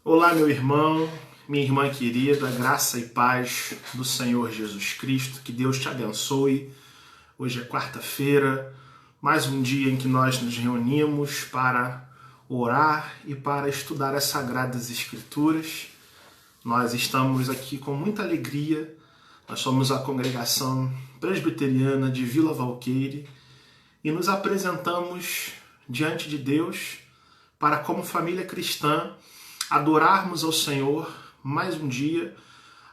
Olá, meu irmão, minha irmã querida, graça e paz do Senhor Jesus Cristo, que Deus te abençoe. Hoje é quarta-feira, mais um dia em que nós nos reunimos para orar e para estudar as Sagradas Escrituras. Nós estamos aqui com muita alegria, nós somos a congregação presbiteriana de Vila Valqueire e nos apresentamos diante de Deus para, como família cristã, adorarmos ao Senhor mais um dia,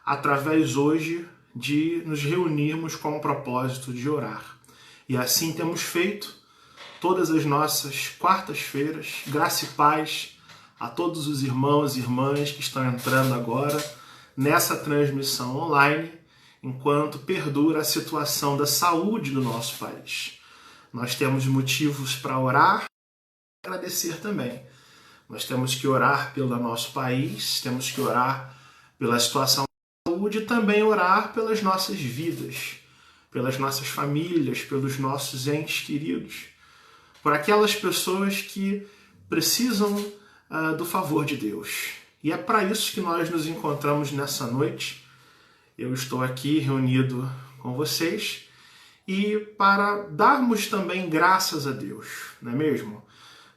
através hoje de nos reunirmos com o propósito de orar. E assim temos feito todas as nossas quartas-feiras. Graça e paz a todos os irmãos e irmãs que estão entrando agora nessa transmissão online, enquanto perdura a situação da saúde do nosso país. Nós temos motivos para orar e agradecer também. Nós temos que orar pelo nosso país, temos que orar pela situação da saúde e também orar pelas nossas vidas, pelas nossas famílias, pelos nossos entes queridos, por aquelas pessoas que precisam do favor de Deus. E é para isso que nós nos encontramos nessa noite. Eu estou aqui reunido com vocês e para darmos também graças a Deus, não é mesmo?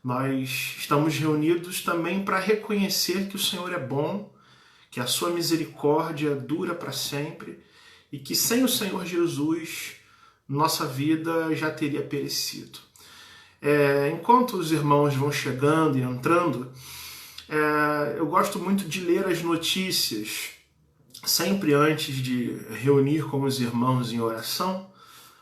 Nós estamos reunidos também para reconhecer que o Senhor é bom, que a sua misericórdia dura para sempre e que sem o Senhor Jesus, nossa vida já teria perecido. Enquanto os irmãos vão chegando e entrando, eu gosto muito de ler as notícias, sempre antes de reunir com os irmãos em oração,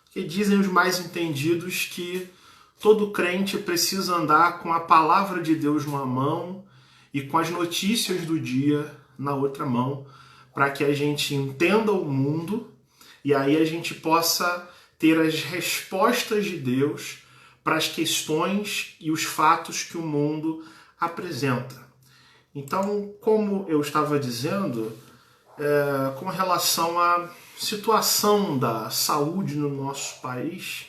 que dizem os mais entendidos que todo crente precisa andar com a palavra de Deus numa mão e com as notícias do dia na outra mão, para que a gente entenda o mundo e aí a gente possa ter as respostas de Deus para as questões e os fatos que o mundo apresenta. Então, como eu estava dizendo, com relação à situação da saúde no nosso país,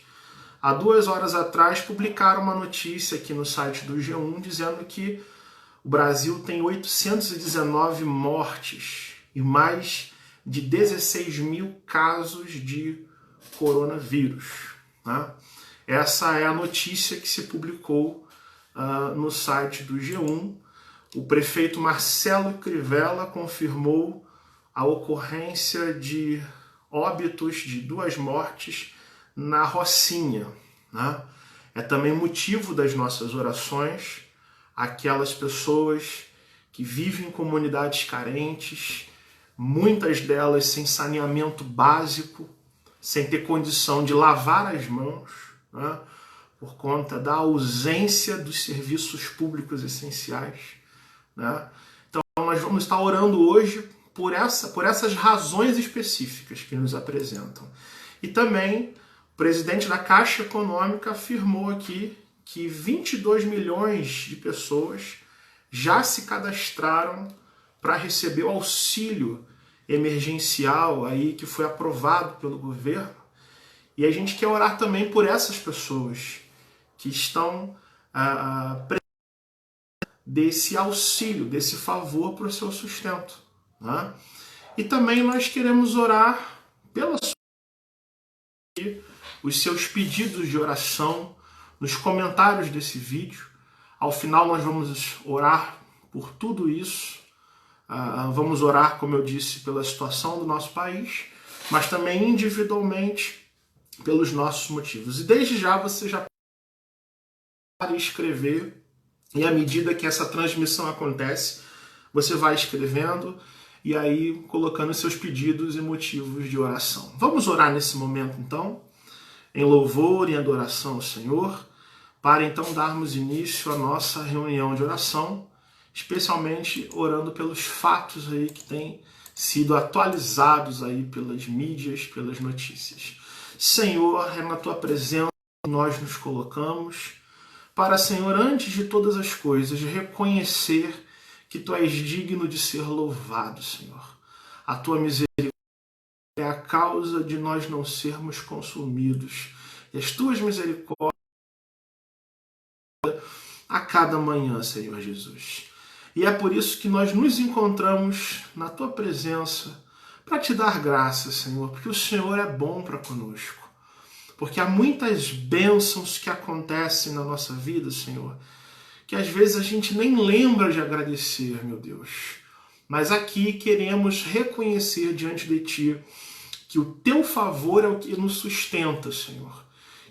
há 2 horas atrás publicaram uma notícia aqui no site do G1 dizendo que o Brasil tem 819 mortes e mais de 16 mil casos de coronavírus, né? Essa é a notícia que se publicou no site do G1. O prefeito Marcelo Crivella confirmou a ocorrência de óbitos de 2 mortes na Rocinha, né? É também motivo das nossas orações aquelas pessoas que vivem em comunidades carentes, muitas delas sem saneamento básico, sem ter condição de lavar as mãos, né? Por conta da ausência dos serviços públicos essenciais, né? Então nós vamos estar orando hoje por essas razões específicas que nos apresentam. E também o presidente da Caixa Econômica afirmou aqui que 22 milhões de pessoas já se cadastraram para receber o auxílio emergencial aí que foi aprovado pelo governo. E a gente quer orar também por essas pessoas que estão desse auxílio, desse favor para o seu sustento, né? E também nós queremos orar pela os seus pedidos de oração nos comentários desse vídeo. Ao final nós vamos orar por tudo isso. Vamos orar, como eu disse, pela situação do nosso país, mas também individualmente pelos nossos motivos. E desde já você já pode escrever, e à medida que essa transmissão acontece, você vai escrevendo e aí colocando seus pedidos e motivos de oração. Vamos orar nesse momento então, em louvor e adoração ao Senhor, para então darmos início à nossa reunião de oração, especialmente orando pelos fatos aí que têm sido atualizados aí pelas mídias, pelas notícias. Senhor, é na tua presença que nós nos colocamos, para, Senhor, antes de todas as coisas, reconhecer que tu és digno de ser louvado, Senhor. A tua misericórdia é a causa de nós não sermos consumidos. E as tuas misericórdias a cada manhã, Senhor Jesus. E é por isso que nós nos encontramos na tua presença para te dar graça, Senhor, porque o Senhor é bom para conosco. Porque há muitas bênçãos que acontecem na nossa vida, Senhor, que às vezes a gente nem lembra de agradecer, meu Deus. Mas aqui queremos reconhecer diante de Ti que o Teu favor é o que nos sustenta, Senhor.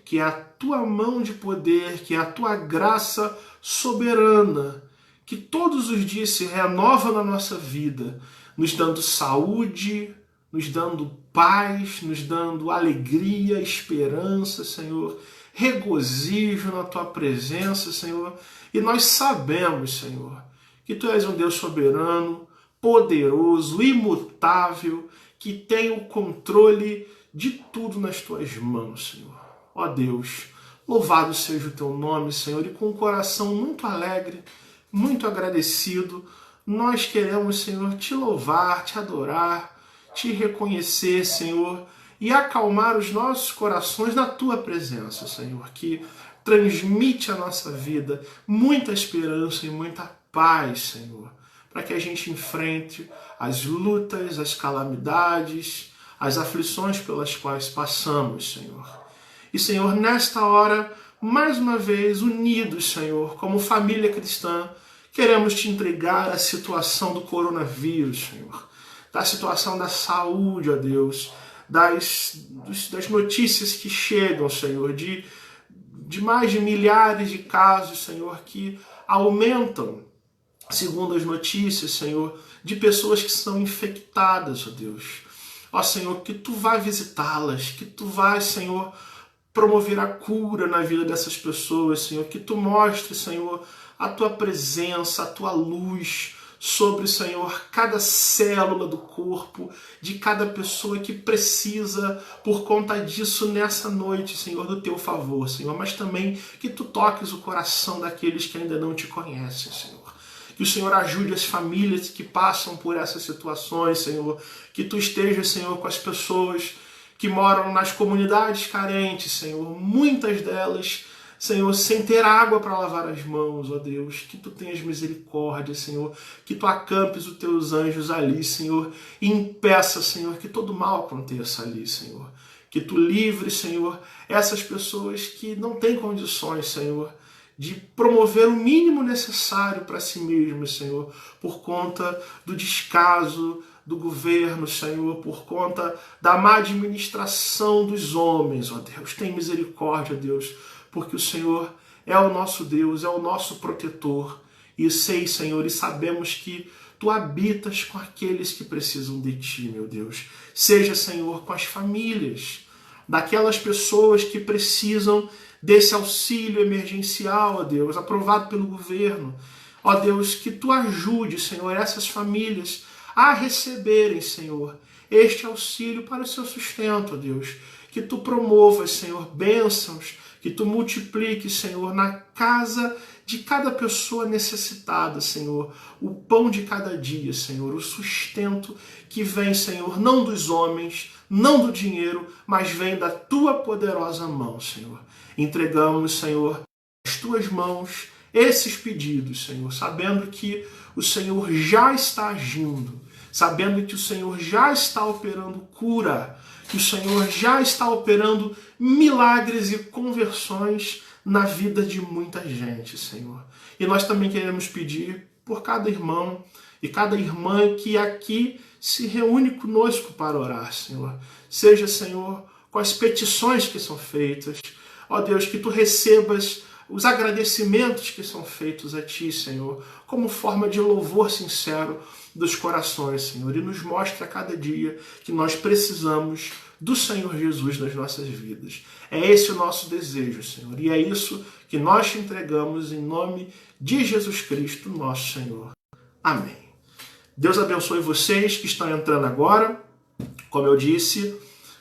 Que é a Tua mão de poder, que é a Tua graça soberana, que todos os dias se renova na nossa vida, nos dando saúde, nos dando paz, nos dando alegria, esperança, Senhor, regozijo na Tua presença, Senhor. E nós sabemos, Senhor, que Tu és um Deus soberano, poderoso, imutável, que tem o controle de tudo nas Tuas mãos, Senhor. Ó Deus, louvado seja o Teu nome, Senhor, e com um coração muito alegre, muito agradecido, nós queremos, Senhor, Te louvar, Te adorar, Te reconhecer, Senhor, e acalmar os nossos corações na Tua presença, Senhor, que transmite à nossa vida muita esperança e muita paz, Senhor, para que a gente enfrente as lutas, as calamidades, as aflições pelas quais passamos, Senhor. E, Senhor, nesta hora, mais uma vez, unidos, Senhor, como família cristã, queremos Te entregar a situação do coronavírus, Senhor, da situação da saúde, ó Deus, das notícias que chegam, Senhor, de mais de milhares de casos, Senhor, que aumentam, segundo as notícias, Senhor, de pessoas que são infectadas, ó Deus. Ó Senhor, que Tu vai visitá-las, que Tu vai, Senhor, promover a cura na vida dessas pessoas, Senhor, que Tu mostre, Senhor, a Tua presença, a Tua luz sobre, Senhor, cada célula do corpo, de cada pessoa que precisa, por conta disso, nessa noite, Senhor, do Teu favor, Senhor, mas também que Tu toques o coração daqueles que ainda não Te conhecem, Senhor. Que o Senhor ajude as famílias que passam por essas situações, Senhor, que Tu estejas, Senhor, com as pessoas que moram nas comunidades carentes, Senhor, muitas delas, Senhor, sem ter água para lavar as mãos, ó Deus, que Tu tenhas misericórdia, Senhor, que Tu acampes os Teus anjos ali, Senhor, e impeça, Senhor, que todo mal aconteça ali, Senhor, que Tu livre, Senhor, essas pessoas que não têm condições, Senhor, de promover o mínimo necessário para si mesmas, Senhor, por conta do descaso do governo, Senhor, por conta da má administração dos homens, ó Deus. Tem misericórdia, Deus, porque o Senhor é o nosso Deus, é o nosso protetor. E sei, Senhor, e sabemos que Tu habitas com aqueles que precisam de Ti, meu Deus. Seja, Senhor, com as famílias, daquelas pessoas que precisam desse auxílio emergencial, ó Deus, aprovado pelo governo. Ó Deus, que Tu ajude, Senhor, essas famílias a receberem, Senhor, este auxílio para o seu sustento, ó Deus. Que Tu promovas, Senhor, bênçãos, que Tu multipliques, Senhor, na casa de cada pessoa necessitada, Senhor, o pão de cada dia, Senhor, o sustento que vem, Senhor, não dos homens, não do dinheiro, mas vem da Tua poderosa mão, Senhor. Entregamos, Senhor, às Tuas mãos esses pedidos, Senhor, sabendo que o Senhor já está agindo, sabendo que o Senhor já está operando cura, que o Senhor já está operando milagres e conversões na vida de muita gente, Senhor. E nós também queremos pedir por cada irmão e cada irmã que aqui se reúne conosco para orar, Senhor. Seja, Senhor, com as petições que são feitas, ó Deus, que Tu recebas os agradecimentos que são feitos a Ti, Senhor, como forma de louvor sincero dos corações, Senhor, e nos mostre a cada dia que nós precisamos do Senhor Jesus nas nossas vidas. É esse o nosso desejo, Senhor, e é isso que nós Te entregamos em nome de Jesus Cristo, nosso Senhor. Amém. Deus abençoe vocês que estão entrando agora. Como eu disse,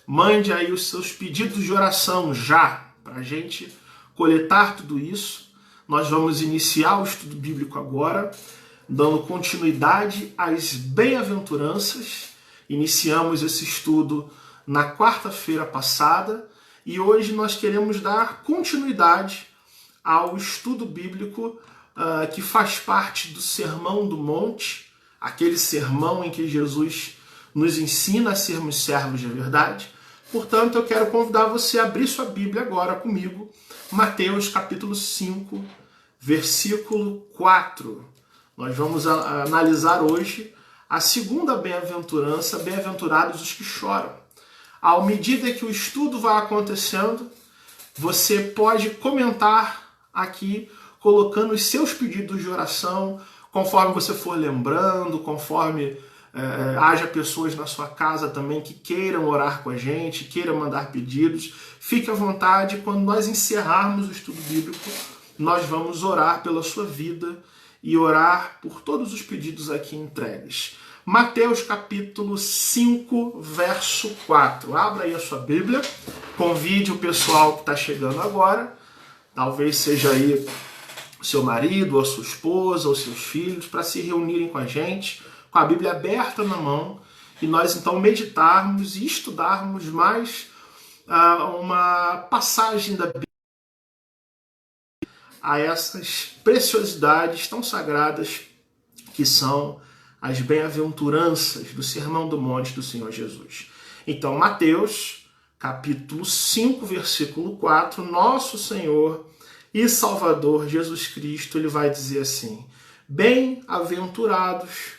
mande aí os seus pedidos de oração já, para a gente coletar tudo isso. Nós vamos iniciar o estudo bíblico agora, dando continuidade às bem-aventuranças. Iniciamos esse estudo na quarta-feira passada e hoje nós queremos dar continuidade ao estudo bíblico que faz parte do Sermão do Monte, aquele sermão em que Jesus nos ensina a sermos servos de verdade. Portanto, eu quero convidar você a abrir sua Bíblia agora comigo, Mateus capítulo 5, versículo 4. Nós vamos analisar hoje a segunda bem-aventurança, bem-aventurados os que choram. À medida que o estudo vai acontecendo, você pode comentar aqui, colocando os seus pedidos de oração, conforme você for lembrando, conforme haja pessoas na sua casa também que queiram orar com a gente, queiram mandar pedidos. Fique à vontade, quando nós encerrarmos o estudo bíblico, nós vamos orar pela sua vida e orar por todos os pedidos aqui entregues. Mateus capítulo 5, verso 4. Abra aí a sua Bíblia, convide o pessoal que está chegando agora, talvez seja aí o seu marido, ou a sua esposa, ou seus filhos, para se reunirem com a gente, com a Bíblia aberta na mão, e nós então meditarmos e estudarmos mais uma passagem da Bíblia, a essas preciosidades tão sagradas que são as bem-aventuranças do Sermão do Monte do Senhor Jesus. Então, Mateus, capítulo 5, versículo 4, nosso Senhor e Salvador Jesus Cristo, ele vai dizer assim: bem-aventurados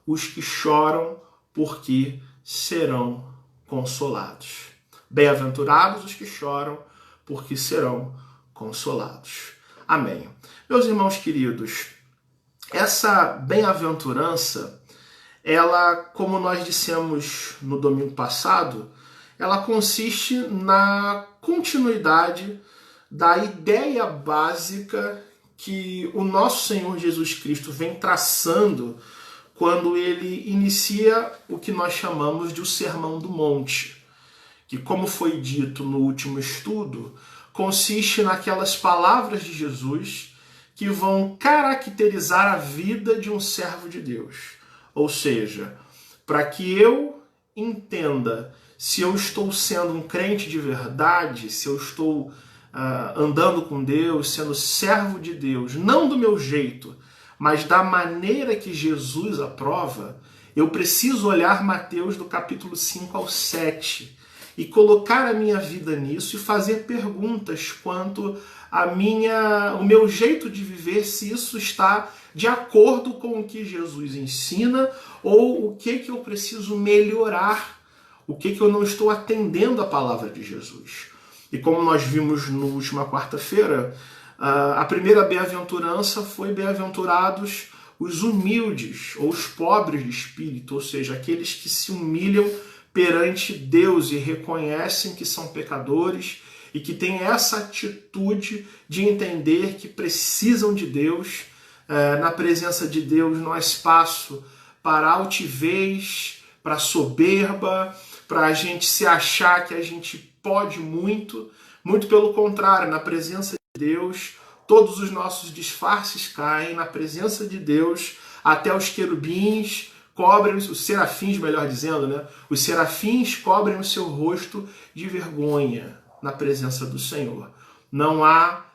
os que choram, porque serão consolados. Bem-aventurados os que choram, porque serão consolados. Amém. Meus irmãos queridos, essa bem-aventurança, ela, como nós dissemos no domingo passado, ela consiste na continuidade da ideia básica que o nosso Senhor Jesus Cristo vem traçando quando ele inicia o que nós chamamos de o Sermão do Monte, que, como foi dito no último estudo, consiste naquelas palavras de Jesus que vão caracterizar a vida de um servo de Deus. Ou seja, para que eu entenda se eu estou sendo um crente de verdade, se eu estou andando com Deus, sendo servo de Deus, não do meu jeito, mas da maneira que Jesus aprova, eu preciso olhar Mateus do capítulo 5 ao 7 e colocar a minha vida nisso e fazer perguntas quanto o meu jeito de viver, se isso está de acordo com o que Jesus ensina ou o que eu preciso melhorar, o que eu não estou atendendo à palavra de Jesus. E como nós vimos na última quarta-feira, a primeira bem-aventurança foi bem-aventurados os humildes ou os pobres de espírito, ou seja, aqueles que se humilham perante Deus e reconhecem que são pecadores e que têm essa atitude de entender que precisam de Deus. Na presença de Deus não há espaço para altivez, para soberba, para a gente se achar que a gente pode muito. Muito pelo contrário, na presença de Deus, todos os nossos disfarces caem. Na presença de Deus, até os querubins cobrem, os serafins, melhor dizendo, né? Os serafins cobrem o seu rosto de vergonha na presença do Senhor. Não há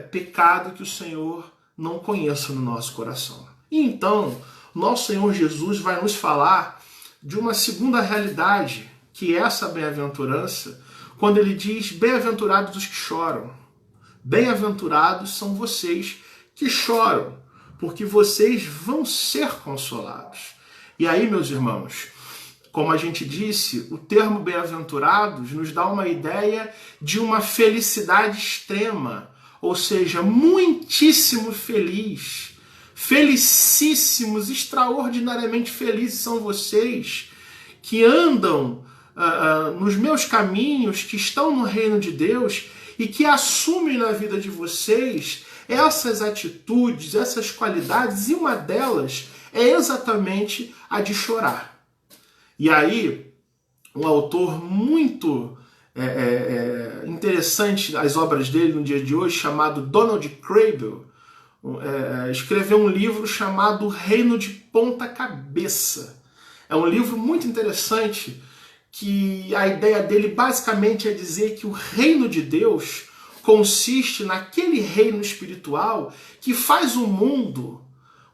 pecado que o Senhor não conheça no nosso coração. E então, nosso Senhor Jesus vai nos falar de uma segunda realidade, que é essa bem-aventurança, quando ele diz: bem-aventurados os que choram. Bem-aventurados são vocês que choram, porque vocês vão ser consolados. E aí, meus irmãos, como a gente disse, o termo bem-aventurados nos dá uma ideia de uma felicidade extrema, ou seja, muitíssimo feliz, felicíssimos, extraordinariamente felizes são vocês que andam nos meus caminhos, que estão no reino de Deus e que assumem na vida de vocês essas atitudes, essas qualidades, e uma delas é exatamente a de chorar. E aí, um autor muito interessante, as obras dele no dia de hoje, chamado Donald Kraybill, escreveu um livro chamado Reino de Ponta Cabeça. É um livro muito interessante, que a ideia dele basicamente é dizer que o reino de Deus consiste naquele reino espiritual que faz o mundo,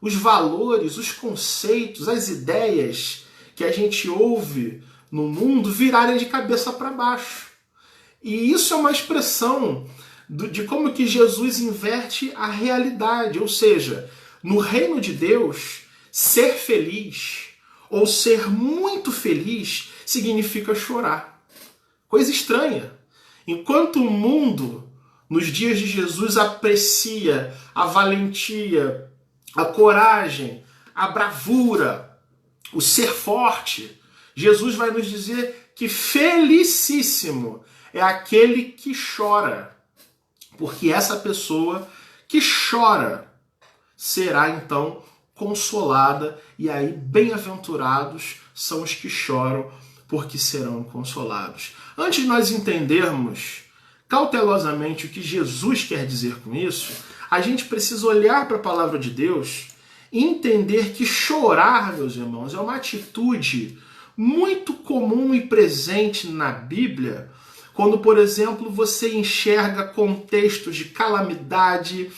os valores, os conceitos, as ideias que a gente ouve no mundo virarem de cabeça para baixo. E isso é uma expressão de como que Jesus inverte a realidade, ou seja, no reino de Deus, ser feliz ou ser muito feliz significa chorar. Coisa estranha. Enquanto o mundo, nos dias de Jesus, aprecia a valentia, a coragem, a bravura, o ser forte, Jesus vai nos dizer que felicíssimo é aquele que chora, porque essa pessoa que chora será então consolada, e aí bem-aventurados são os que choram, porque serão consolados. Antes de nós entendermos cautelosamente o que Jesus quer dizer com isso, a gente precisa olhar para a palavra de Deus e entender que chorar, meus irmãos, é uma atitude muito comum e presente na Bíblia, quando, por exemplo, você enxerga contextos de calamidade,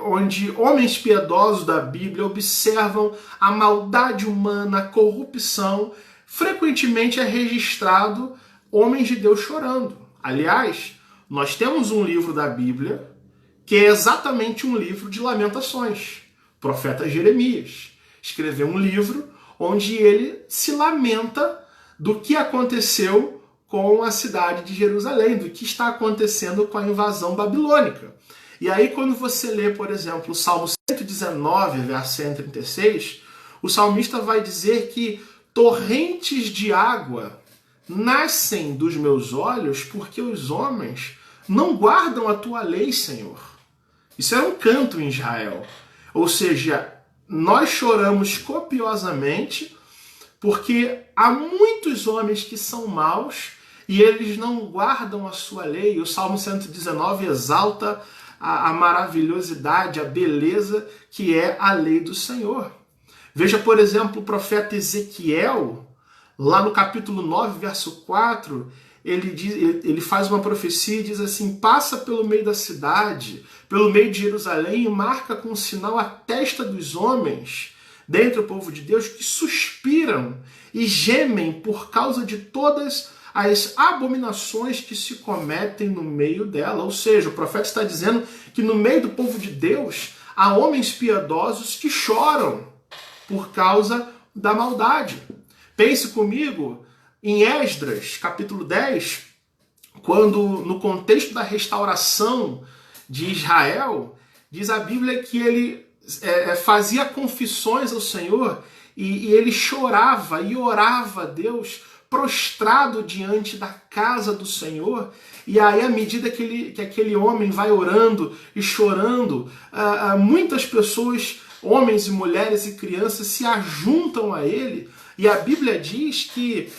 onde homens piedosos da Bíblia observam a maldade humana, a corrupção. Frequentemente é registrado homens de Deus chorando. Aliás, nós temos um livro da Bíblia que é exatamente um livro de lamentações. O profeta Jeremias escreveu um livro onde ele se lamenta do que aconteceu com a cidade de Jerusalém, do que está acontecendo com a invasão babilônica. E aí, quando você lê, por exemplo, o Salmo 119, verso 136, o salmista vai dizer que torrentes de água nascem dos meus olhos porque os homens não guardam a tua lei, Senhor. Isso é um canto em Israel. Ou seja, nós choramos copiosamente porque há muitos homens que são maus e eles não guardam a sua lei. O Salmo 119 exalta a maravilhosidade, a beleza que é a lei do Senhor. Veja, por exemplo, o profeta Ezequiel, lá no capítulo 9, verso 4, ele faz uma profecia e diz assim: passa pelo meio da cidade, pelo meio de Jerusalém, e marca com um sinal a testa dos homens, dentre o povo de Deus, que suspiram e gemem por causa de todas as abominações que se cometem no meio dela. Ou seja, o profeta está dizendo que no meio do povo de Deus há homens piedosos que choram por causa da maldade. Pense comigo em Esdras, capítulo 10, quando, no contexto da restauração de Israel, diz a Bíblia que ele fazia confissões ao Senhor e ele chorava e orava a Deus prostrado diante da casa do Senhor. E aí, à medida que aquele homem vai orando e chorando, muitas pessoas, homens e mulheres e crianças, se ajuntam a ele. E a Bíblia diz que,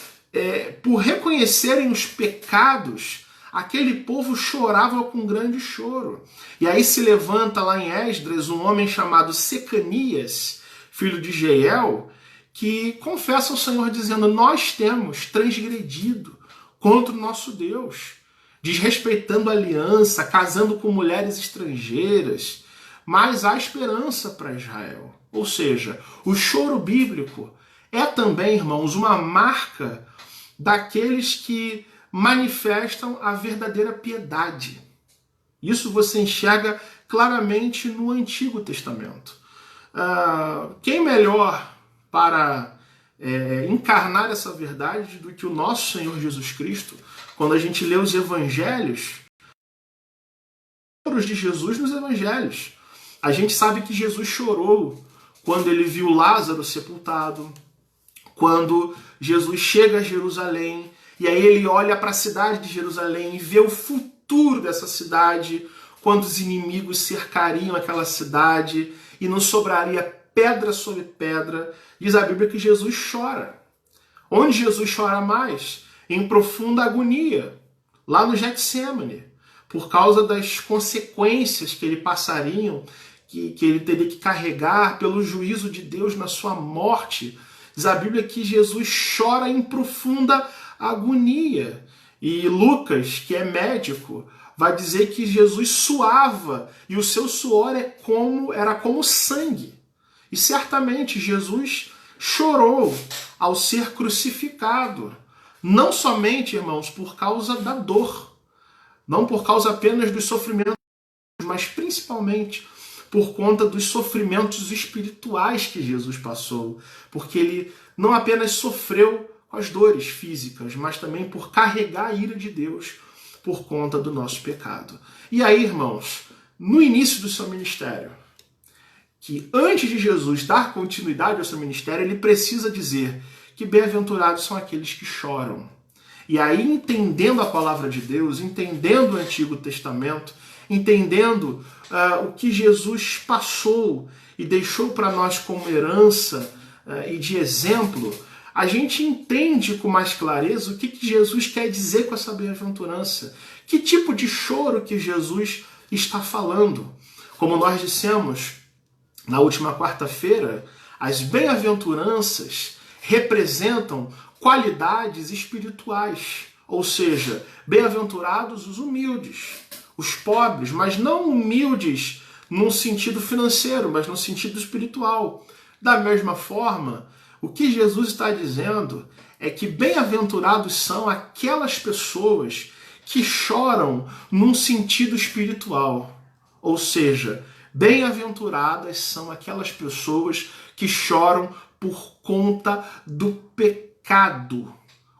por reconhecerem os pecados, aquele povo chorava com grande choro. E aí se levanta lá em Esdras um homem chamado Secanias, filho de Jeiel, que confessa ao Senhor dizendo: nós temos transgredido contra o nosso Deus, desrespeitando a aliança, casando com mulheres estrangeiras, mas há esperança para Israel. Ou seja, o choro bíblico é também, irmãos, uma marca daqueles que manifestam a verdadeira piedade. Isso você enxerga claramente no Antigo Testamento. Quem melhor para encarnar essa verdade do que o nosso Senhor Jesus Cristo? Quando a gente lê os evangelhos, os de Jesus nos evangelhos, a gente sabe que Jesus chorou quando ele viu Lázaro sepultado, quando Jesus chega a Jerusalém, e aí ele olha para a cidade de Jerusalém e vê o futuro dessa cidade, quando os inimigos cercariam aquela cidade e não sobraria pedra sobre pedra. Diz a Bíblia que Jesus chora. Onde Jesus chora mais? Em profunda agonia, lá no Getsêmani, por causa das consequências que ele passaria, que ele teria que carregar pelo juízo de Deus na sua morte. Diz a Bíblia que Jesus chora em profunda agonia. E Lucas, que é médico, vai dizer que Jesus suava e o seu suor era como sangue. E certamente Jesus chorou ao ser crucificado. Não somente, irmãos, por causa da dor, não por causa apenas dos sofrimentos, mas principalmente por conta dos sofrimentos espirituais que Jesus passou. Porque ele não apenas sofreu com as dores físicas, mas também por carregar a ira de Deus por conta do nosso pecado. E aí, irmãos, no início do seu ministério, que antes de Jesus dar continuidade ao seu ministério, ele precisa dizer que bem-aventurados são aqueles que choram. E aí, entendendo a palavra de Deus, entendendo o Antigo Testamento, entendendo o que Jesus passou e deixou para nós como herança e de exemplo, a gente entende com mais clareza o que Jesus quer dizer com essa bem-aventurança. Que tipo de choro que Jesus está falando. Como nós dissemos na última quarta-feira, as bem-aventuranças representam qualidades espirituais. Ou seja, bem-aventurados os humildes, os pobres, mas não humildes num sentido financeiro, mas no sentido espiritual. Da mesma forma, o que Jesus está dizendo é que bem-aventurados são aquelas pessoas que choram num sentido espiritual. Ou seja, bem-aventuradas são aquelas pessoas que choram por conta do pecado,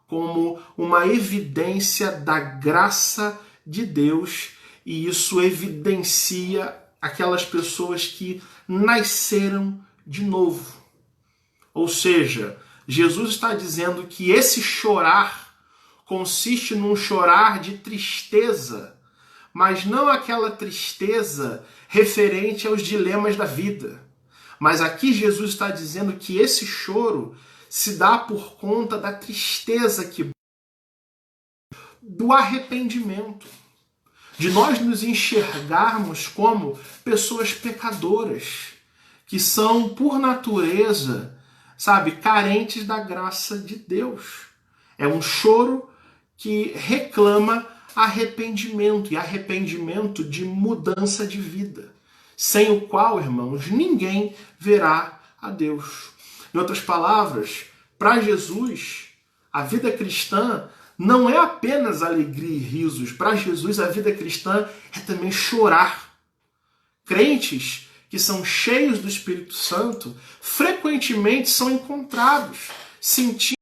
como uma evidência da graça de Deus, e isso evidencia aquelas pessoas que nasceram de novo. Ou seja, Jesus está dizendo que esse chorar consiste num chorar de tristeza, mas não aquela tristeza referente aos dilemas da vida. Mas aqui Jesus está dizendo que esse choro se dá por conta da tristeza do arrependimento, de nós nos enxergarmos como pessoas pecadoras, que são, por natureza, carentes da graça de Deus. É um choro que reclama arrependimento, e arrependimento de mudança de vida, sem o qual, irmãos, ninguém verá a Deus. Em outras palavras, para Jesus, a vida cristã não é apenas alegria e risos. Para Jesus, a vida cristã é também chorar. Crentes que são cheios do Espírito Santo frequentemente são encontrados sentindo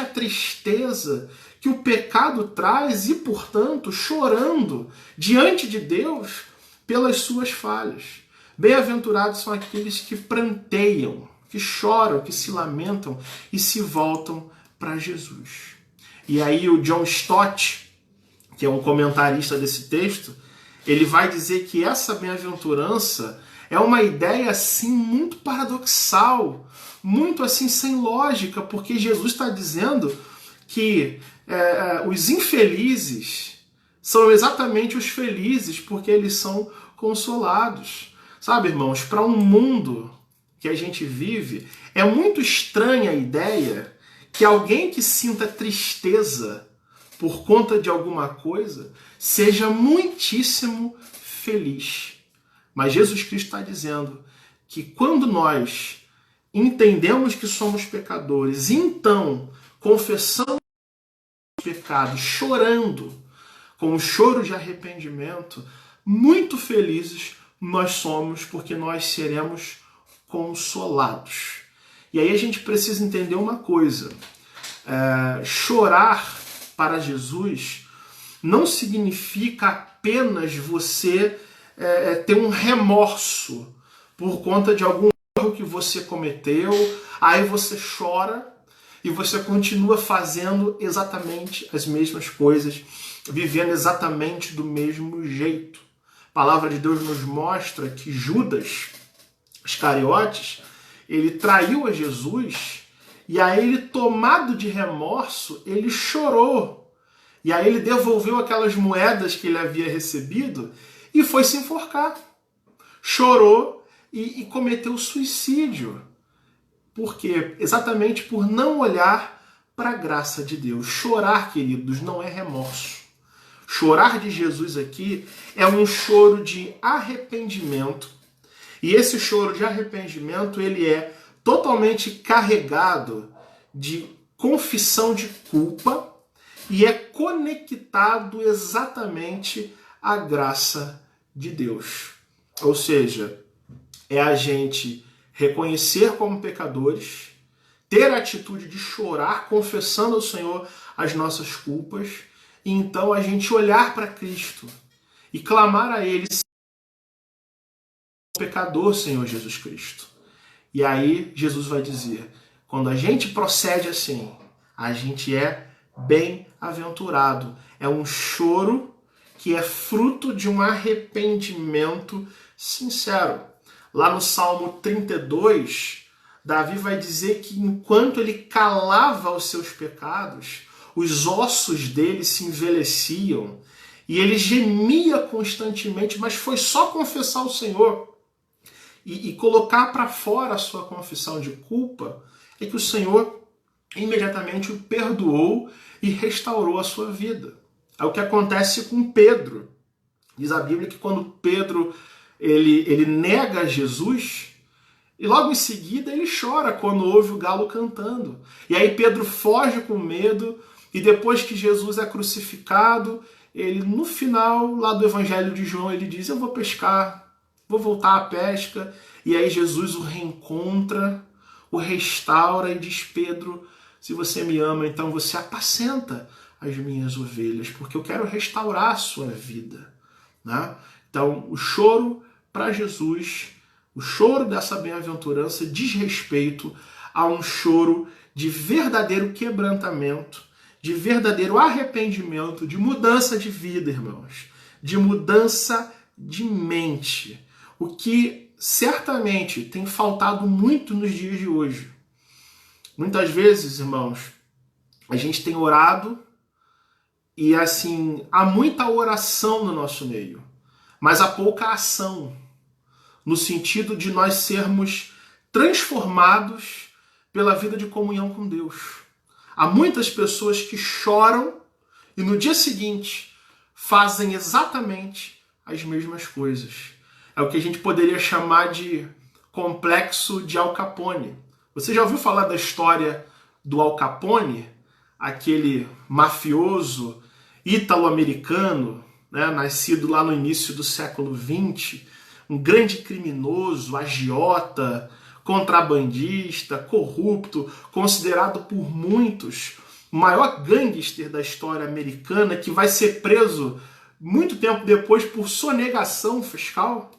a tristeza que o pecado traz e, portanto, chorando diante de Deus pelas suas falhas. Bem-aventurados são aqueles que pranteiam, que choram, que se lamentam e se voltam para Jesus. E aí o John Stott, que é um comentarista desse texto, ele vai dizer que essa bem-aventurança é uma ideia assim muito paradoxal, muito assim sem lógica, porque Jesus está dizendo que os infelizes são exatamente os felizes porque eles são consolados. Sabe, irmãos, para um mundo que a gente vive, é muito estranha a ideia que alguém que sinta tristeza por conta de alguma coisa seja muitíssimo feliz. Mas Jesus Cristo está dizendo que quando nós entendemos que somos pecadores, então confessamos os pecados, chorando, com um choro de arrependimento, muito felizes nós somos, porque nós seremos consolados. E aí a gente precisa entender uma coisa. Chorar para Jesus não significa apenas você ter um remorso por conta de algum erro que você cometeu, aí você chora e você continua fazendo exatamente as mesmas coisas, vivendo exatamente do mesmo jeito. A palavra de Deus nos mostra que Judas Iscariotes, ele traiu a Jesus, e aí ele, tomado de remorso, ele chorou. E aí ele devolveu aquelas moedas que ele havia recebido e foi se enforcar. Chorou e cometeu suicídio. Por quê? Exatamente por não olhar para a graça de Deus. Chorar, queridos, não é remorso. chorar de Jesus aqui é um choro de arrependimento. E esse choro de arrependimento, ele é totalmente carregado de confissão de culpa e é conectado exatamente à graça de Deus. Ou seja, é a gente reconhecer como pecadores, ter a atitude de chorar, confessando ao Senhor as nossas culpas, e então a gente olhar para Cristo e clamar a Ele, pecador, Senhor Jesus Cristo. E aí Jesus vai dizer, quando a gente procede assim, a gente é bem-aventurado. É um choro que é fruto de um arrependimento sincero. Lá no Salmo 32, Davi vai dizer que enquanto ele calava os seus pecados, os ossos dele se envelheciam e ele gemia constantemente, mas foi só confessar ao Senhor e colocar para fora a sua confissão de culpa, é que o Senhor imediatamente o perdoou e restaurou a sua vida. É o que acontece com Pedro. Diz a Bíblia que quando Pedro ele nega Jesus, e logo em seguida ele chora quando ouve o galo cantando. E aí Pedro foge com medo, e depois que Jesus é crucificado, ele no final lá do Evangelho de João, ele diz, eu vou pescar, vou voltar à pesca. E aí Jesus o reencontra, o restaura e diz, Pedro, se você me ama, então você apacenta as minhas ovelhas, porque eu quero restaurar a sua vida. Né? Então o choro para Jesus, o choro dessa bem-aventurança diz respeito a um choro de verdadeiro quebrantamento, de verdadeiro arrependimento, de mudança de vida, irmãos, de mudança de mente, o que certamente tem faltado muito nos dias de hoje. Muitas vezes, irmãos, a gente tem orado e assim, há muita oração no nosso meio, mas há pouca ação, no sentido de nós sermos transformados pela vida de comunhão com Deus. Há muitas pessoas que choram e no dia seguinte fazem exatamente as mesmas coisas. É o que a gente poderia chamar de complexo de Al Capone. Você já ouviu falar da história do Al Capone? Aquele mafioso ítalo-americano, né, nascido lá no início do século XX, um grande criminoso, agiota, contrabandista, corrupto, considerado por muitos o maior gangster da história americana, que vai ser preso muito tempo depois por sonegação fiscal.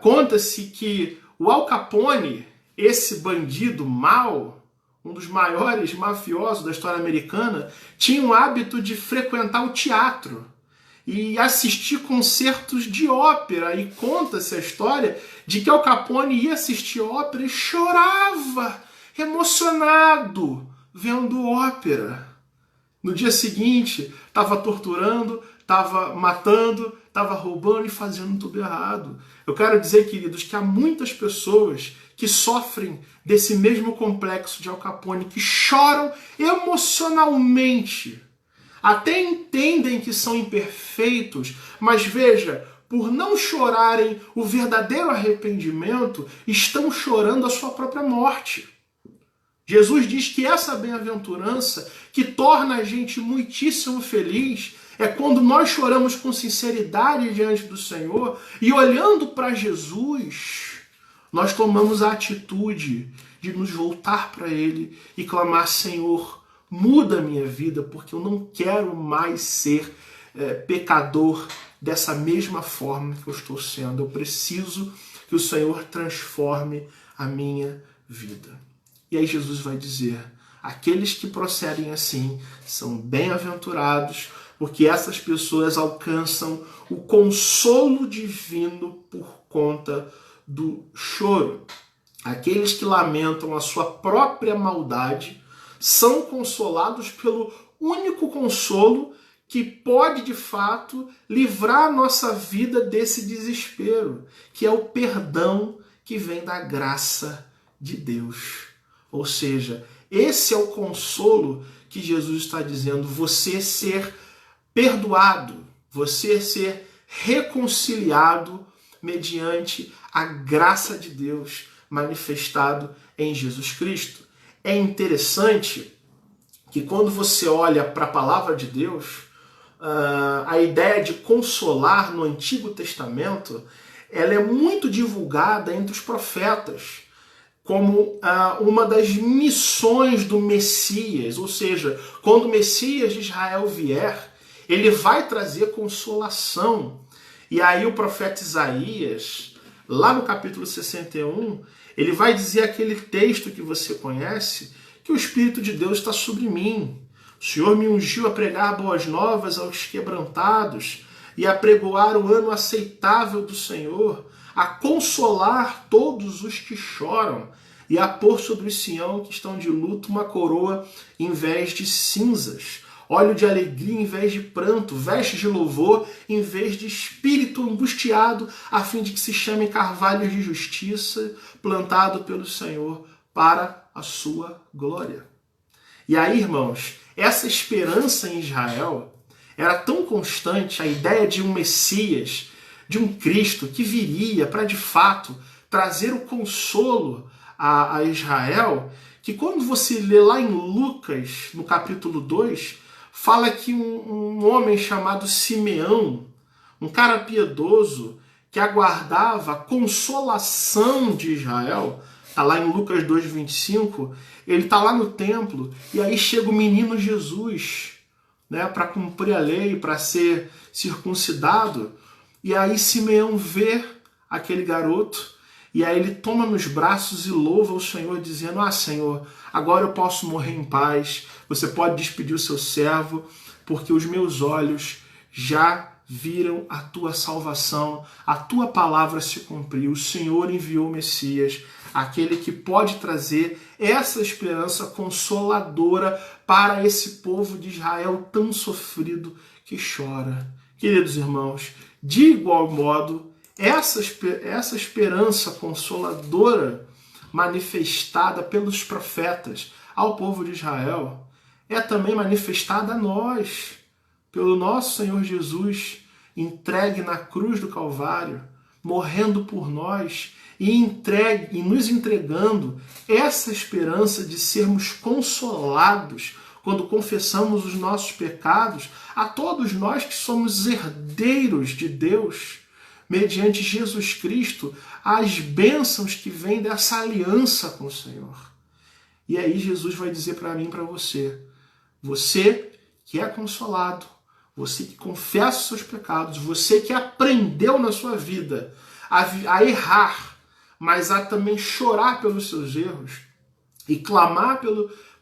Conta-se que o Al Capone, esse bandido mau, um dos maiores mafiosos da história americana, tinha o hábito de frequentar o teatro e assistir concertos de ópera. E conta-se a história de que Al Capone ia assistir ópera e chorava, emocionado, vendo ópera. No dia seguinte, estava torturando, estava matando, estava roubando e fazendo tudo errado. Eu quero dizer, queridos, que há muitas pessoas que sofrem desse mesmo complexo de Al Capone, que choram emocionalmente, até entendem que são imperfeitos, mas veja, por não chorarem o verdadeiro arrependimento, estão chorando a sua própria morte. Jesus diz que essa bem-aventurança que torna a gente muitíssimo feliz é quando nós choramos com sinceridade diante do Senhor e olhando para Jesus, nós tomamos a atitude de nos voltar para Ele e clamar, Senhor, muda a minha vida, porque eu não quero mais ser pecador dessa mesma forma que eu estou sendo. Eu preciso que o Senhor transforme a minha vida. E aí Jesus vai dizer, aqueles que procedem assim são bem-aventurados, porque essas pessoas alcançam o consolo divino por conta do choro. Aqueles que lamentam a sua própria maldade são consolados pelo único consolo que pode, de fato, livrar a nossa vida desse desespero, que é o perdão que vem da graça de Deus. Ou seja, esse é o consolo que Jesus está dizendo, você ser perdoado, você ser reconciliado mediante a graça de Deus manifestado em Jesus Cristo. É interessante que quando você olha para a palavra de Deus, a ideia de consolar no Antigo Testamento, ela é muito divulgada entre os profetas como uma das missões do Messias, ou seja, quando o Messias de Israel vier, ele vai trazer consolação. E aí o profeta Isaías, lá no capítulo 61, ele vai dizer aquele texto que você conhece, que o Espírito de Deus está sobre mim. O Senhor me ungiu a pregar boas novas aos quebrantados e a pregoar o ano aceitável do Senhor, a consolar todos os que choram e a pôr sobre o Sião que estão de luto uma coroa em vez de cinzas, óleo de alegria em vez de pranto, vestes de louvor em vez de espírito angustiado, a fim de que se chamem carvalhos de justiça, plantado pelo Senhor para a sua glória. E aí, irmãos, essa esperança em Israel era tão constante, a ideia de um Messias, de um Cristo que viria para, de fato, trazer o consolo a Israel, que quando você lê lá em Lucas, no capítulo 2, fala que um homem chamado Simeão, um cara piedoso, que aguardava a consolação de Israel, está lá em Lucas 2,25, ele está lá no templo, e aí chega o menino Jesus, né, para cumprir a lei, para ser circuncidado, e aí Simeão vê aquele garoto, e aí ele toma nos braços e louva o Senhor, dizendo: ah, Senhor, agora eu posso morrer em paz, você pode despedir o seu servo, porque os meus olhos já viram a tua salvação, a tua palavra se cumpriu, o Senhor enviou o Messias, aquele que pode trazer essa esperança consoladora para esse povo de Israel tão sofrido que chora. Queridos irmãos, de igual modo, essa esperança consoladora manifestada pelos profetas ao povo de Israel é também manifestada a nós, pelo nosso Senhor Jesus, entregue na cruz do Calvário, morrendo por nós e nos entregando essa esperança de sermos consolados quando confessamos os nossos pecados a todos nós que somos herdeiros de Deus, mediante Jesus Cristo, as bênçãos que vêm dessa aliança com o Senhor. E aí Jesus vai dizer para mim e para você, você que é consolado, você que confessa os seus pecados, você que aprendeu na sua vida a errar, mas a também chorar pelos seus erros e clamar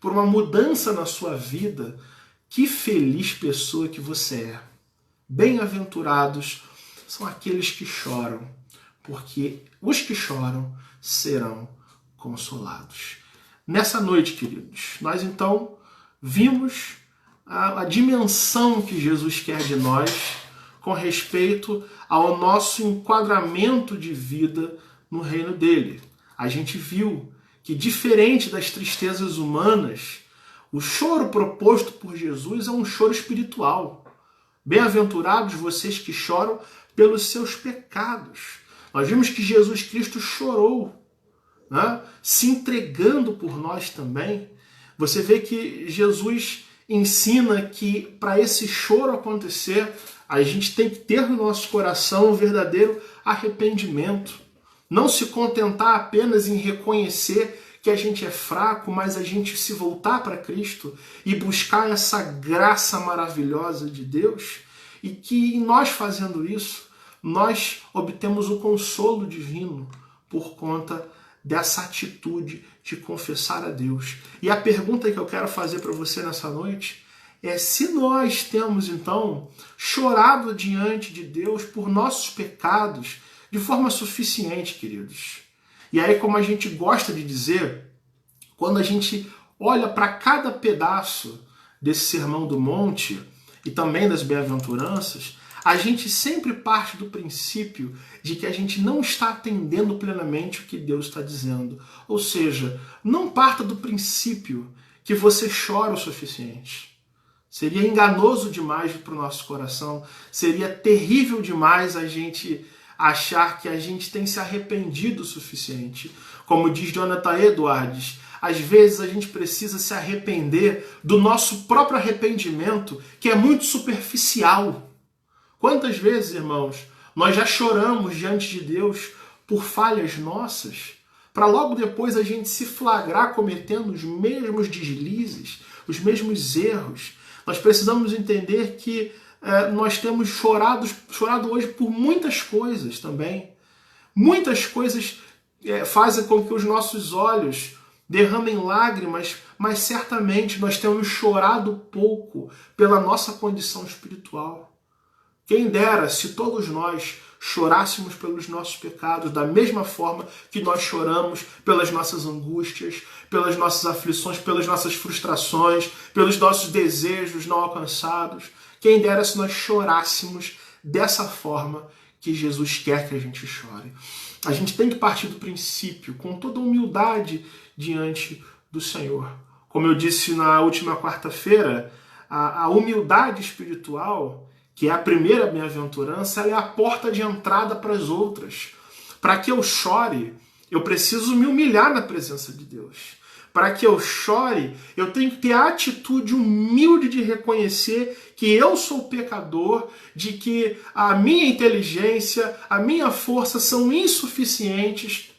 por uma mudança na sua vida, que feliz pessoa que você é. Bem-aventurados são aqueles que choram, porque os que choram serão consolados. Nessa noite, queridos, nós então vimos a dimensão que Jesus quer de nós com respeito ao nosso enquadramento de vida no reino dele. A gente viu que, diferente das tristezas humanas, o choro proposto por Jesus é um choro espiritual. Bem-aventurados vocês que choram pelos seus pecados. Nós vimos que Jesus Cristo chorou, né? Se entregando por nós também. Você vê que Jesus ensina que para esse choro acontecer, a gente tem que ter no nosso coração um verdadeiro arrependimento. Não se contentar apenas em reconhecer que a gente é fraco, mas a gente se voltar para Cristo e buscar essa graça maravilhosa de Deus, e que nós fazendo isso, nós obtemos o consolo divino por conta dessa atitude de confessar a Deus. E a pergunta que eu quero fazer para você nessa noite é se nós temos então chorado diante de Deus por nossos pecados de forma suficiente, queridos. E aí, como a gente gosta de dizer, quando a gente olha para cada pedaço desse Sermão do Monte e também das bem-aventuranças, a gente sempre parte do princípio de que a gente não está atendendo plenamente o que Deus está dizendo. Ou seja, não parta do princípio que você chora o suficiente. Seria enganoso demais para o nosso coração, seria terrível demais a gente achar que a gente tem se arrependido o suficiente. Como diz Jonathan Edwards, às vezes a gente precisa se arrepender do nosso próprio arrependimento, que é muito superficial. Quantas vezes, irmãos, nós já choramos diante de Deus por falhas nossas, para logo depois a gente se flagrar cometendo os mesmos deslizes, os mesmos erros. Nós precisamos entender que nós temos chorado hoje por muitas coisas também. Muitas coisas fazem com que os nossos olhos derramem lágrimas, mas certamente nós temos chorado pouco pela nossa condição espiritual. Quem dera se todos nós chorássemos pelos nossos pecados da mesma forma que nós choramos pelas nossas angústias, pelas nossas aflições, pelas nossas frustrações, pelos nossos desejos não alcançados. Quem dera se nós chorássemos dessa forma que Jesus quer que a gente chore. A gente tem que partir do princípio, com toda humildade diante do Senhor. Como eu disse na última quarta-feira, a humildade espiritual, que é a primeira bem-aventurança, ela é a porta de entrada para as outras. Para que eu chore, eu preciso me humilhar na presença de Deus. Para que eu chore, eu tenho que ter a atitude humilde de reconhecer que eu sou pecador, de que a minha inteligência, a minha força são insuficientes,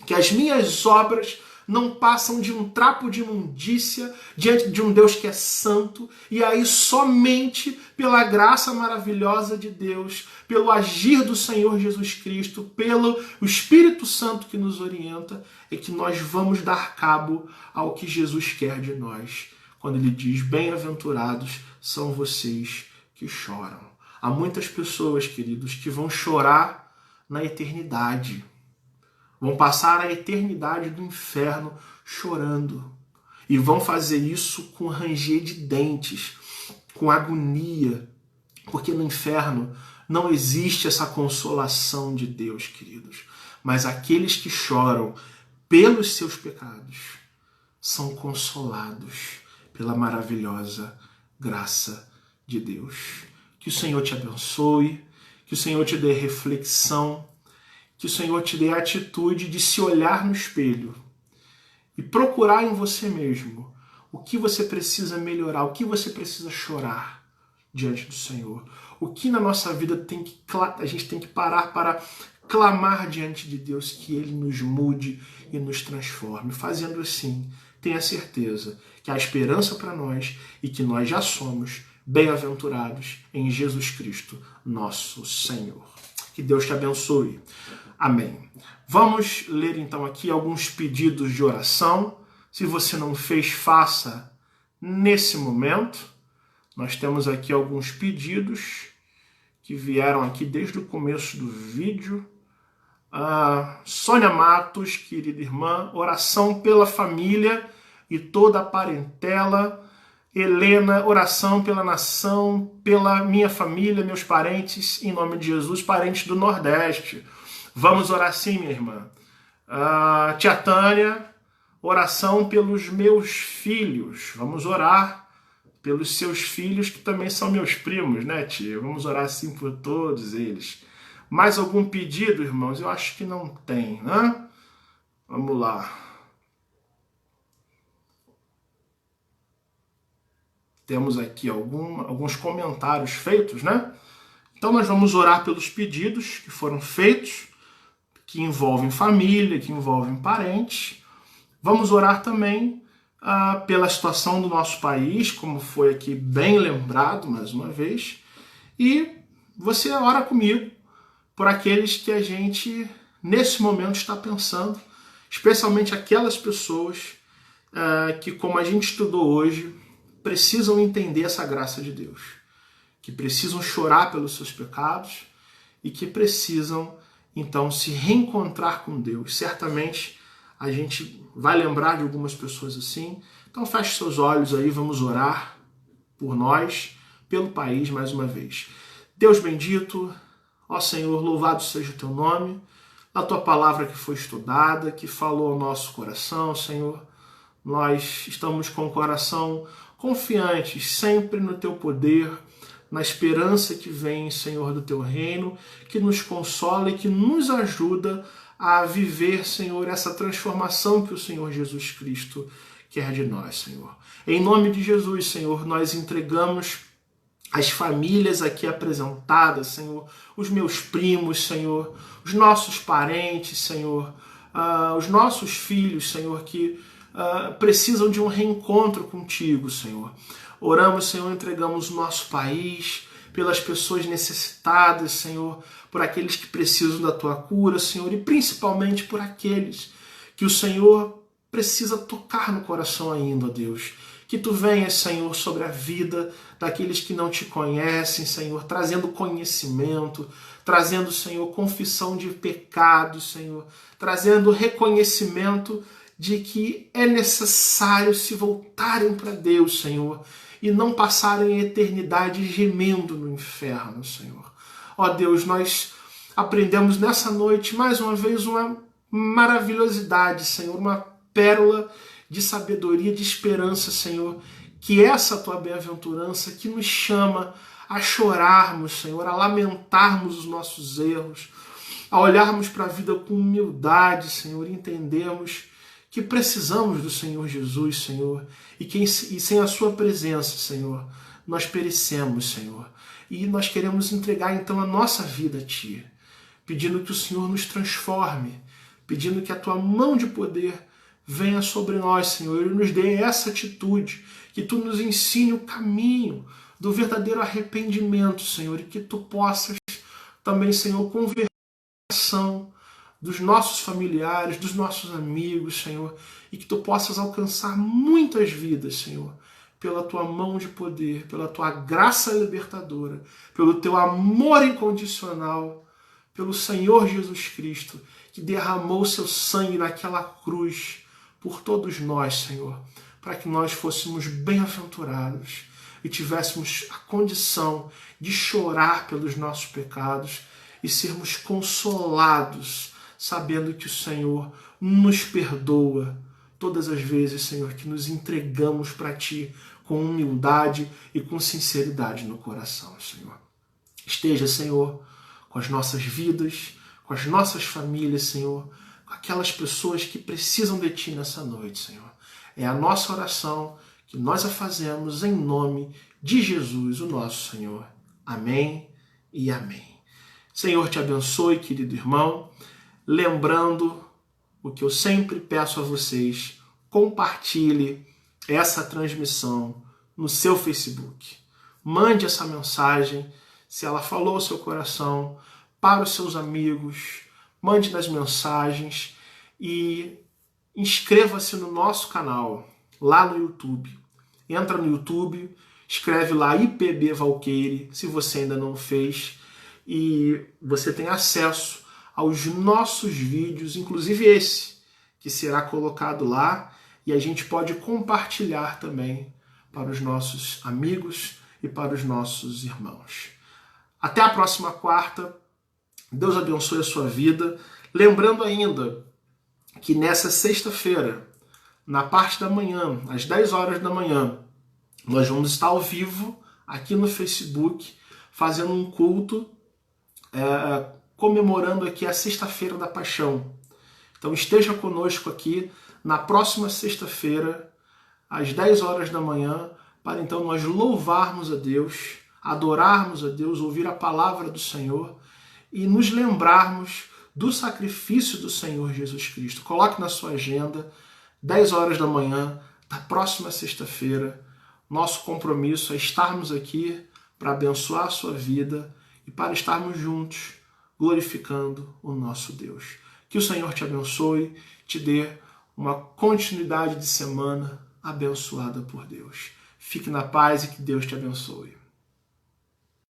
que as minhas obras não passam de um trapo de imundícia diante de um Deus que é santo, e aí somente pela graça maravilhosa de Deus, pelo agir do Senhor Jesus Cristo, pelo Espírito Santo que nos orienta, é que nós vamos dar cabo ao que Jesus quer de nós, quando ele diz: bem-aventurados são vocês que choram. Há muitas pessoas, queridos, que vão chorar na eternidade. Vão passar a eternidade do inferno chorando. E vão fazer isso com ranger de dentes, com agonia. Porque no inferno não existe essa consolação de Deus, queridos. Mas aqueles que choram pelos seus pecados são consolados pela maravilhosa graça de Deus. Que o Senhor te abençoe, que o Senhor te dê reflexão, que o Senhor te dê a atitude de se olhar no espelho e procurar em você mesmo o que você precisa melhorar, o que você precisa chorar diante do Senhor. O que na nossa vida a gente tem que parar para clamar diante de Deus que Ele nos mude e nos transforme. Fazendo assim, tenha certeza que há esperança para nós e que nós já somos bem-aventurados em Jesus Cristo, nosso Senhor. Que Deus te abençoe. Amém. Vamos ler então aqui alguns pedidos de oração. Se você não fez, faça nesse momento. Nós temos aqui alguns pedidos que vieram aqui desde o começo do vídeo. Sônia Matos, querida irmã, oração pela família e toda a parentela. Helena, oração pela nação, pela minha família, meus parentes, em nome de Jesus, parentes do Nordeste. Vamos orar sim, minha irmã. Tia Tânia, oração pelos meus filhos. Vamos orar pelos seus filhos, que também são meus primos, né, tia? Vamos orar assim por todos eles. Mais algum pedido, irmãos? Eu acho que não tem, né? Vamos lá. Temos aqui alguns comentários feitos, né? Então nós vamos orar pelos pedidos que foram feitos, que envolvem família, que envolvem parentes. Vamos orar também pela situação do nosso país, como foi aqui bem lembrado mais uma vez. E você ora comigo por aqueles que a gente, nesse momento, está pensando, especialmente aquelas pessoas que, como a gente estudou hoje, precisam entender essa graça de Deus, que precisam chorar pelos seus pecados e que precisam, então, se reencontrar com Deus. Certamente a gente vai lembrar de algumas pessoas assim. Então feche seus olhos aí, vamos orar por nós, pelo país mais uma vez. Deus bendito, ó Senhor, louvado seja o teu nome, a tua palavra que foi estudada, que falou ao nosso coração, Senhor. Nós estamos com o coração confiantes sempre no teu poder, na esperança que vem, Senhor, do teu reino, que nos consola e que nos ajuda a viver, Senhor, essa transformação que o Senhor Jesus Cristo quer de nós, Senhor. Em nome de Jesus, Senhor, nós entregamos as famílias aqui apresentadas, Senhor, os meus primos, Senhor, os nossos parentes, Senhor, os nossos filhos, Senhor, que precisam de um reencontro contigo, Senhor. Oramos, Senhor, entregamos o nosso país pelas pessoas necessitadas, Senhor, por aqueles que precisam da tua cura, Senhor, e principalmente por aqueles que o Senhor precisa tocar no coração ainda, ó Deus. Que tu venhas, Senhor, sobre a vida daqueles que não te conhecem, Senhor, trazendo conhecimento, trazendo, Senhor, confissão de pecados, Senhor, trazendo reconhecimento de que é necessário se voltarem para Deus, Senhor, e não passarem a eternidade gemendo no inferno, Senhor. Ó Deus, nós aprendemos nessa noite, mais uma vez, uma maravilhosidade, Senhor, uma pérola de sabedoria, de esperança, Senhor, que essa tua bem-aventurança que nos chama a chorarmos, Senhor, a lamentarmos os nossos erros, a olharmos para a vida com humildade, Senhor, e entendermos que precisamos do Senhor Jesus, Senhor, e sem a sua presença, Senhor, nós perecemos, Senhor. E nós queremos entregar então a nossa vida a Ti, pedindo que o Senhor nos transforme, pedindo que a Tua mão de poder venha sobre nós, Senhor, e nos dê essa atitude, que Tu nos ensine o caminho do verdadeiro arrependimento, Senhor, e que Tu possas também, Senhor, converter a coração dos nossos familiares, dos nossos amigos, Senhor, e que Tu possas alcançar muitas vidas, Senhor, pela Tua mão de poder, pela Tua graça libertadora, pelo Teu amor incondicional, pelo Senhor Jesus Cristo, que derramou Seu sangue naquela cruz por todos nós, Senhor, para que nós fôssemos bem-aventurados e tivéssemos a condição de chorar pelos nossos pecados e sermos consolados, sabendo que o Senhor nos perdoa todas as vezes, Senhor, que nos entregamos para Ti com humildade e com sinceridade no coração, Senhor. Esteja, Senhor, com as nossas vidas, com as nossas famílias, Senhor, com aquelas pessoas que precisam de Ti nessa noite, Senhor. É a nossa oração que nós a fazemos em nome de Jesus, o nosso Senhor. Amém e amém. Senhor te abençoe, querido irmão. Lembrando o que eu sempre peço a vocês, compartilhe essa transmissão no seu Facebook. Mande essa mensagem, se ela falou ao seu coração, para os seus amigos. Mande nas mensagens e inscreva-se no nosso canal, lá no YouTube. Entra no YouTube, escreve lá IPB Valqueire, se você ainda não fez, e você tem acesso aos nossos vídeos, inclusive esse, que será colocado lá, e a gente pode compartilhar também para os nossos amigos e para os nossos irmãos. Até a próxima quarta. Deus abençoe a sua vida. Lembrando ainda que nessa sexta-feira, na parte da manhã, às 10 horas da manhã, nós vamos estar ao vivo aqui no Facebook, fazendo um culto, comemorando aqui a Sexta-feira da Paixão. Então esteja conosco aqui na próxima sexta-feira, às 10 horas da manhã, para então nós louvarmos a Deus, adorarmos a Deus, ouvir a palavra do Senhor e nos lembrarmos do sacrifício do Senhor Jesus Cristo. Coloque na sua agenda, 10 horas da manhã, da próxima sexta-feira. Nosso compromisso é estarmos aqui para abençoar a sua vida e para estarmos juntos, glorificando o nosso Deus. Que o Senhor te abençoe, te dê uma continuidade de semana abençoada por Deus. Fique na paz e que Deus te abençoe.